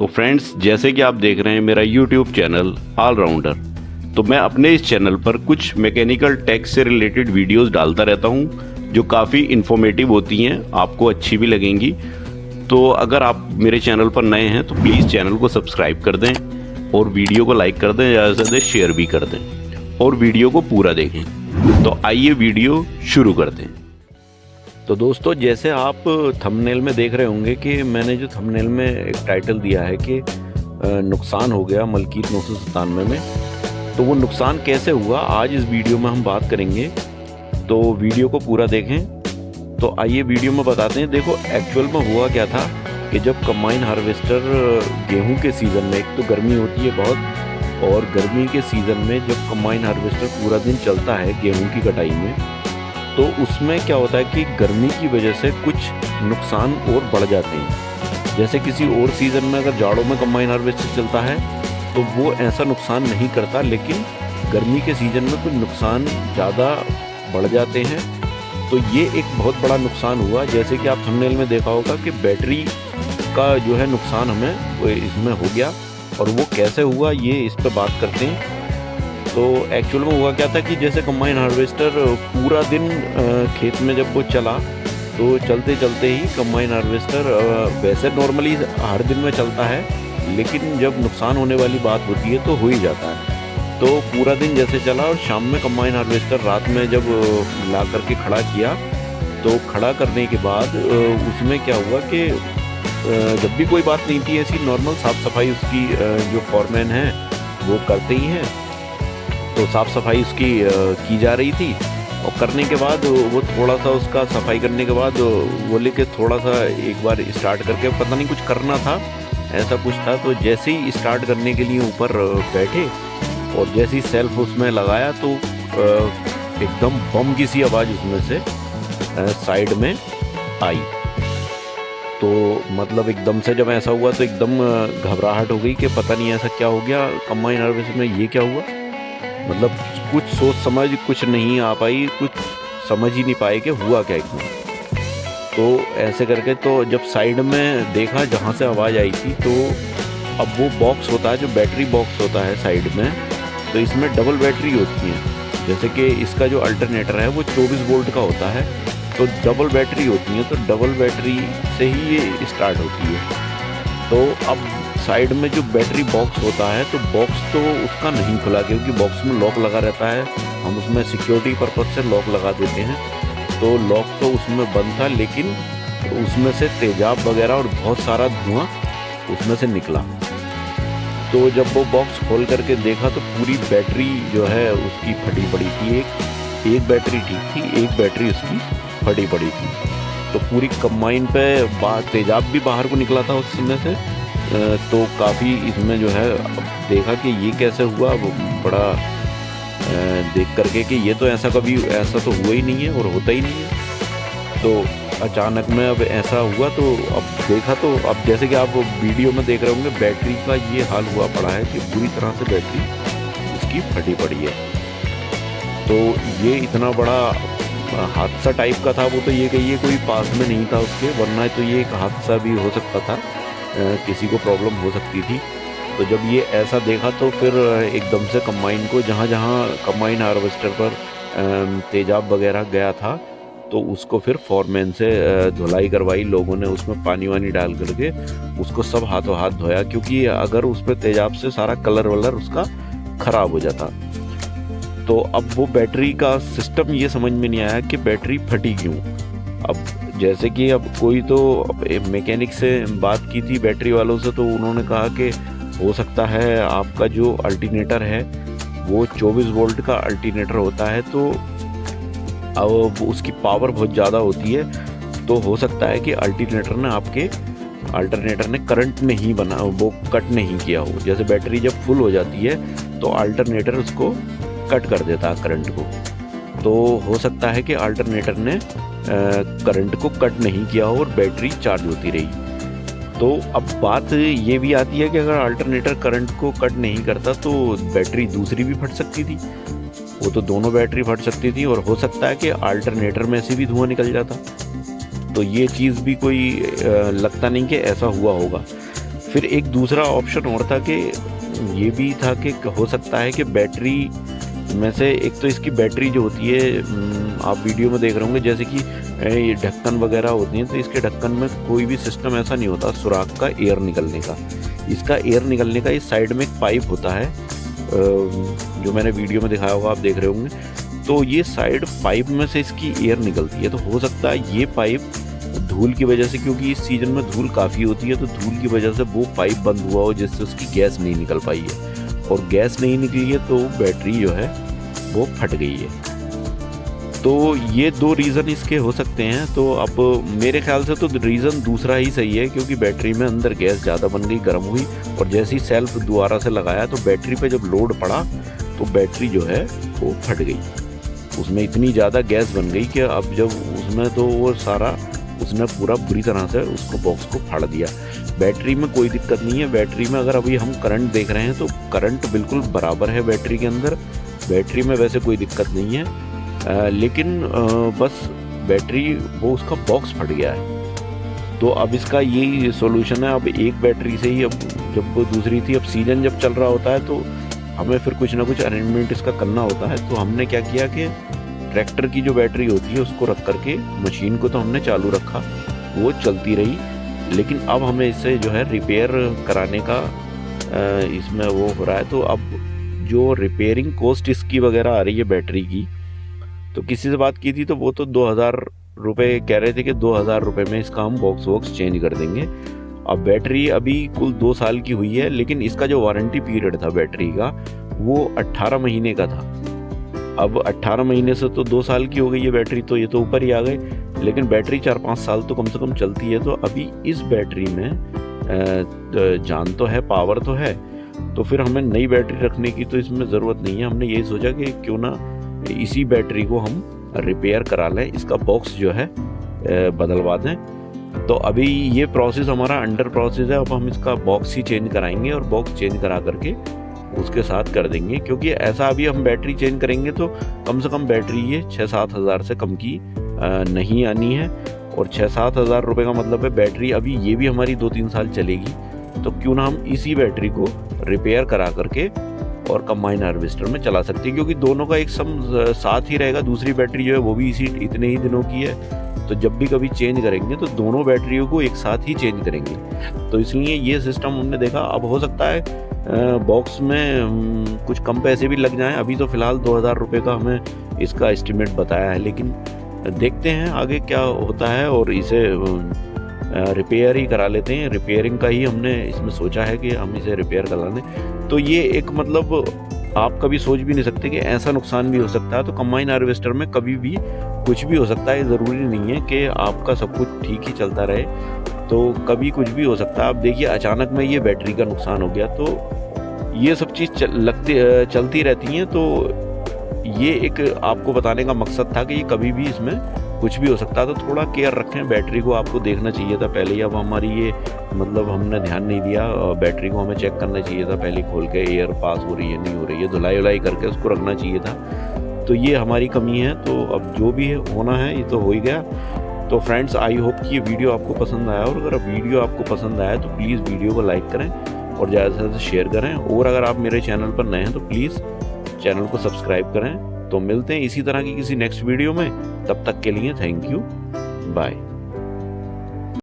तो फ्रेंड्स, जैसे कि आप देख रहे हैं मेरा यूट्यूब चैनल ऑलराउंडर, तो मैं अपने इस चैनल पर कुछ मैकेनिकल टेक से रिलेटेड वीडियोस डालता रहता हूं जो काफ़ी इन्फॉर्मेटिव होती हैं, आपको अच्छी भी लगेंगी। तो अगर आप मेरे चैनल पर नए हैं तो प्लीज़ चैनल को सब्सक्राइब कर दें और वीडियो को लाइक कर दें, ज़्यादा से ज़्यादा शेयर भी कर दें और वीडियो को पूरा देखें। तो आइए वीडियो शुरू करते हैं। तो दोस्तों, जैसे आप थंबनेल में देख रहे होंगे कि मैंने जो थंबनेल में एक टाइटल दिया है कि नुकसान हो गया मलकीत 997 में, तो वो नुकसान कैसे हुआ आज इस वीडियो में हम बात करेंगे। तो वीडियो को पूरा देखें। तो आइए वीडियो में बताते हैं। देखो, एक्चुअल में हुआ क्या था कि जब कंबाइन हार्वेस्टर गेहूं के सीज़न में, एक तो गर्मी होती है बहुत, और गर्मी के सीज़न में जब कंबाइन हार्वेस्टर पूरा दिन चलता है गेहूं की कटाई में, तो उसमें क्या होता है कि गर्मी की वजह से कुछ नुकसान और बढ़ जाते हैं। जैसे किसी और सीज़न में अगर जाड़ों में कंबाइन हार्वेस्टर चलता है तो वो ऐसा नुकसान नहीं करता, लेकिन गर्मी के सीज़न में कुछ नुकसान ज़्यादा बढ़ जाते हैं। तो ये एक बहुत बड़ा नुकसान हुआ। जैसे कि आप थंबनेल में देखा होगा कि बैटरी का जो है नुकसान हमें इसमें हो गया, और वो कैसे हुआ ये इस पर बात करते हैं। तो एक्चुअल में हुआ क्या था कि जैसे कंबाइन हार्वेस्टर पूरा दिन खेत में जब वो चला, तो चलते चलते ही कंबाइन हार्वेस्टर वैसे नॉर्मली हर दिन में चलता है, लेकिन जब नुकसान होने वाली बात होती है तो हो ही जाता है। तो पूरा दिन जैसे चला और शाम में कंबाइन हार्वेस्टर रात में जब ला करके खड़ा किया, तो खड़ा करने के बाद उसमें क्या हुआ कि जब भी कोई बात नहीं थी, ऐसी नॉर्मल साफ़ सफाई उसकी जो फॉरमैन है वो करते ही हैं, तो साफ़ सफाई उसकी की जा रही थी। और करने के बाद वो थोड़ा सा उसका सफाई करने के बाद बोले कि थोड़ा सा एक बार स्टार्ट करके, पता नहीं कुछ करना था, ऐसा कुछ था। तो जैसे ही स्टार्ट करने के लिए ऊपर बैठे और जैसे ही सेल्फ उसमें लगाया, तो एकदम बम की सी आवाज़ उसमें से साइड में आई। तो मतलब एकदम से जब ऐसा हुआ तो एकदम घबराहट हो गई कि पता नहीं ऐसा क्या हो गया कंबाइन हार्वेस्टर में, ये क्या हुआ। मतलब कुछ सोच समझ कुछ नहीं आ पाई, कुछ समझ ही नहीं पाए कि हुआ क्या एकदम। तो ऐसे करके तो जब साइड में देखा जहाँ से आवाज़ आई थी, तो अब वो बॉक्स होता है जो बैटरी बॉक्स होता है साइड में, तो इसमें डबल बैटरी होती है। जैसे कि इसका जो अल्टरनेटर है वो 24 वोल्ट का होता है, तो डबल बैटरी होती है, तो डबल बैटरी से ही ये स्टार्ट होती है। तो अब साइड में जो बैटरी बॉक्स होता है, तो बॉक्स तो उसका नहीं खुला, क्योंकि बॉक्स में लॉक लगा रहता है, हम उसमें सिक्योरिटी पर्पज़ से लॉक लगा देते हैं। तो लॉक तो उसमें बंद था, लेकिन उसमें से तेजाब वगैरह और बहुत सारा धुआं उसमें से निकला। तो जब वो बॉक्स खोल करके देखा तो पूरी बैटरी जो है उसकी फटी पड़ी थी। एक बैटरी ठीक थी, एक बैटरी उसकी फटी पड़ी थी। तो पूरी कंबाइन पे तेजाब भी बाहर को निकला था उस समय से। तो काफ़ी इसमें जो है देखा कि ये कैसे हुआ, वो बड़ा देख करके कि ये तो ऐसा कभी ऐसा तो हुआ ही नहीं है और होता ही नहीं है। तो अचानक में अब ऐसा हुआ, तो अब देखा तो अब जैसे कि आप वीडियो में देख रहे होंगे, बैटरी का ये हाल हुआ पड़ा है कि पूरी तरह से बैटरी इसकी फटी पड़ी है। तो ये इतना बड़ा हादसा टाइप का था। वो तो ये कहिए कोई पास में नहीं था उसके, वरना तो ये एक हादसा भी हो सकता था, किसी को प्रॉब्लम हो सकती थी। तो जब ये ऐसा देखा तो फिर एकदम से कंबाइन को, जहाँ जहाँ कंबाइन हार्वेस्टर पर तेजाब वगैरह गया था, तो उसको फिर फॉरमैन से धुलाई करवाई लोगों ने, उसमें पानी वानी डाल करके उसको सब हाथों हाथ धोया, क्योंकि अगर उस पर तेजाब से सारा कलर वलर उसका ख़राब हो जाता। तो अब वो बैटरी का सिस्टम ये समझ में नहीं आया कि बैटरी फटी क्यों। अब जैसे कि अब कोई तो मैकेनिक से बात की थी बैटरी वालों से, तो उन्होंने कहा कि हो सकता है आपका जो अल्टरनेटर है वो 24 वोल्ट का अल्टरनेटर होता है, तो अब उसकी पावर बहुत ज़्यादा होती है, तो हो सकता है कि अल्टरनेटर ने करंट नहीं बना, वो कट नहीं किया हो। जैसे बैटरी जब फुल हो जाती है तो अल्टरनेटर उसको कट कर देता है करंट को, तो हो सकता है कि अल्टरनेटर ने करंट को कट नहीं किया हो और बैटरी चार्ज होती रही। तो अब बात ये भी आती है कि अगर अल्टरनेटर करंट को कट नहीं करता तो बैटरी दूसरी भी फट सकती थी, वो तो दोनों बैटरी फट सकती थी, और हो सकता है कि अल्टरनेटर में से भी धुआं निकल जाता। तो ये चीज़ भी कोई लगता नहीं कि ऐसा हुआ होगा। फिर एक दूसरा ऑप्शन और था कि ये भी था कि हो सकता है कि बैटरी में से, एक तो इसकी बैटरी जो होती है आप वीडियो में देख रहे होंगे, जैसे कि ये ढक्कन वगैरह होती हैं, तो इसके ढक्कन में कोई भी सिस्टम ऐसा नहीं होता सुराख का एयर निकलने का। इसका एयर निकलने का इस साइड में एक पाइप होता है, जो मैंने वीडियो में दिखाया होगा, आप देख रहे होंगे। तो ये साइड पाइप में से इसकी एयर निकलती है। तो हो सकता है ये पाइप धूल की वजह से, क्योंकि इस सीज़न में धूल काफ़ी होती है, तो धूल की वजह से वो पाइप बंद हुआ हो, जिससे उसकी गैस नहीं निकल पाई है। और गैस नहीं निकली है तो बैटरी जो है वो फट गई है। तो ये दो रीज़न इसके हो सकते हैं। तो अब मेरे ख्याल से तो रीज़न दूसरा ही सही है, क्योंकि बैटरी में अंदर गैस ज़्यादा बन गई, गर्म हुई, और जैसे ही सेल्फ दोबारा से लगाया तो बैटरी पे जब लोड पड़ा तो बैटरी जो है वो फट गई। उसमें इतनी ज़्यादा गैस बन गई कि अब जब उसमें तो वो सारा उसने पूरा बुरी तरह से उसको बॉक्स को फाड़ दिया। बैटरी में कोई दिक्कत नहीं है। बैटरी में अगर अभी हम करंट देख रहे हैं तो करंट बिल्कुल बराबर है बैटरी के अंदर। बैटरी में वैसे कोई दिक्कत नहीं है, लेकिन बस बैटरी वो उसका बॉक्स फट गया है। तो अब इसका यही सॉल्यूशन है। अब एक बैटरी से ही, अब जब वो दूसरी थी, अब सीजन जब चल रहा होता है तो हमें फिर कुछ ना कुछ अरेंजमेंट इसका करना होता है। तो हमने क्या किया कि ट्रैक्टर की जो बैटरी होती है उसको रख करके मशीन को तो हमने चालू रखा, वो चलती रही, लेकिन अब हमें इसे जो है रिपेयर कराने का इसमें वो हो रहा है। तो अब जो रिपेयरिंग कॉस्ट इसकी वगैरह आ रही है बैटरी की, तो किसी से बात की थी तो वो तो 2000 रुपये कह रहे थे कि 2000 रुपये में इसका हम बॉक्स वॉक्स चेंज कर देंगे। अब बैटरी अभी कुल 2 साल की हुई है, लेकिन इसका जो वारंटी पीरियड था बैटरी का वो 18 महीने का था। अब 18 महीने से तो 2 साल की हो गई है बैटरी, तो ये तो ऊपर ही आ गए, लेकिन बैटरी 4-5 साल तो कम से कम चलती है। तो अभी इस बैटरी में जान तो है, पावर तो है, तो फिर हमें नई बैटरी रखने की तो इसमें ज़रूरत नहीं है। हमने यही सोचा कि क्यों ना इसी बैटरी को हम रिपेयर करा लें, इसका बॉक्स जो है बदलवा दें। तो अभी ये प्रोसेस हमारा अंडर प्रोसेस है। अब हम इसका बॉक्स ही चेंज कराएंगे और बॉक्स चेंज करा करके उसके साथ कर देंगे, क्योंकि ऐसा अभी हम बैटरी चेंज करेंगे तो कम से कम बैटरी ये 6-7 हज़ार से कम की नहीं आनी है। और 6-7 हज़ार रुपये का मतलब है बैटरी अभी ये भी हमारी 2-3 साल चलेगी। तो क्यों ना हम इसी बैटरी को रिपेयर करा करके और कंबाइन हार्वेस्टर में चला सकते हैं, क्योंकि दोनों का एक साथ ही रहेगा। दूसरी बैटरी जो है वो भी इतने ही दिनों की है, तो जब भी कभी चेंज करेंगे तो दोनों बैटरियों को एक साथ ही चेंज करेंगे। तो इसलिए ये सिस्टम हमने देखा। अब हो सकता है बॉक्स में कुछ कम पैसे भी लग जाएं। अभी तो फ़िलहाल 2000 रुपये का हमें इसका एस्टिमेट बताया है, लेकिन देखते हैं आगे क्या होता है, और इसे रिपेयर ही करा लेते हैं। रिपेयरिंग का ही हमने इसमें सोचा है कि हम इसे रिपेयर करा लें। तो ये एक मतलब आप कभी सोच भी नहीं सकते कि ऐसा नुकसान भी हो सकता है। तो कंबाइन हार्वेस्टर में कभी भी कुछ भी हो सकता है। ज़रूरी नहीं है कि आपका सब कुछ ठीक ही चलता रहे, तो कभी कुछ भी हो सकता है। अब देखिए अचानक में ये बैटरी का नुकसान हो गया, तो ये सब चीज़ चलती रहती हैं। तो ये एक आपको बताने का मकसद था कि ये कभी भी इसमें कुछ भी हो सकता है। तो थोड़ा केयर रखें। बैटरी को आपको देखना चाहिए था पहले ही। अब हमारी ये मतलब हमने ध्यान नहीं दिया। बैटरी को हमें चेक करना चाहिए था पहले खोल के, एयर पास हो रही है नहीं हो रही है, धुलाई वुलाई करके उसको रखना चाहिए था। तो ये हमारी कमी है। तो अब जो भी होना है ये तो हो ही गया। तो फ्रेंड्स, आई होप कि ये वीडियो आपको पसंद आया, और अगर वीडियो आपको पसंद आया तो प्लीज़ वीडियो को लाइक करें और ज़्यादा से ज़्यादा शेयर करें। और अगर आप मेरे चैनल पर नए हैं तो प्लीज़ चैनल को सब्सक्राइब करें। तो मिलते हैं इसी तरह की किसी नेक्स्ट वीडियो में। तब तक के लिए थैंक यू, बाय।